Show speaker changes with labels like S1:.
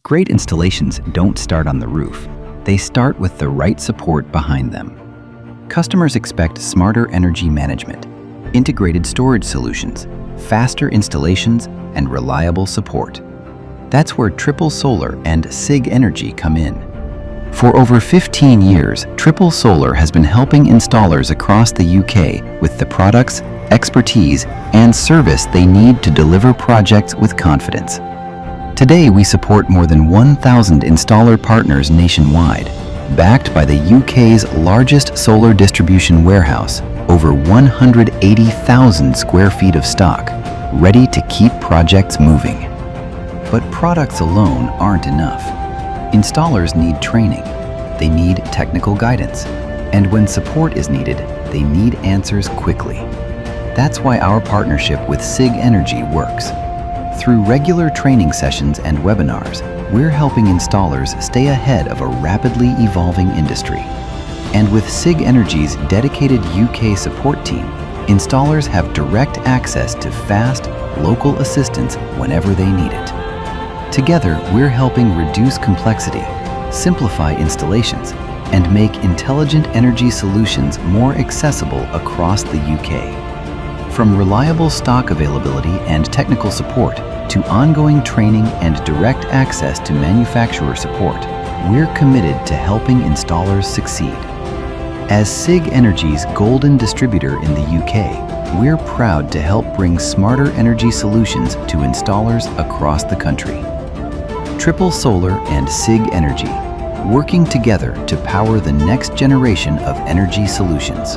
S1: Great installations don't start on the roof. They start with the right support behind them. Customers expect smarter energy management, integrated storage solutions, faster installations, and reliable support. That's where Triple Solar and Sigenergy come in. For over 15 years, Triple Solar has been helping installers across the UK with the products, expertise, and service they need to deliver projects with confidence. Today, we support more than 1,000 installer partners nationwide, backed by the UK's largest solar distribution warehouse, over 180,000 square feet of stock, ready to keep projects moving. But products alone aren't enough. Installers need training, they need technical guidance, and when support is needed, they need answers quickly. That's why our partnership with Sigenergy works. Through regular training sessions and webinars, we're helping installers stay ahead of a rapidly evolving industry. And with Sigenergy's dedicated UK support team, installers have direct access to fast, local assistance whenever they need it. Together, we're helping reduce complexity, simplify installations, and make intelligent energy solutions more accessible across the UK. From reliable stock availability and technical support to ongoing training and direct access to manufacturer support, we're committed to helping installers succeed. As Sigenergy's golden distributor in the UK, we're proud to help bring smarter energy solutions to installers across the country. Triple Solar and Sigenergy, working together to power the next generation of energy solutions.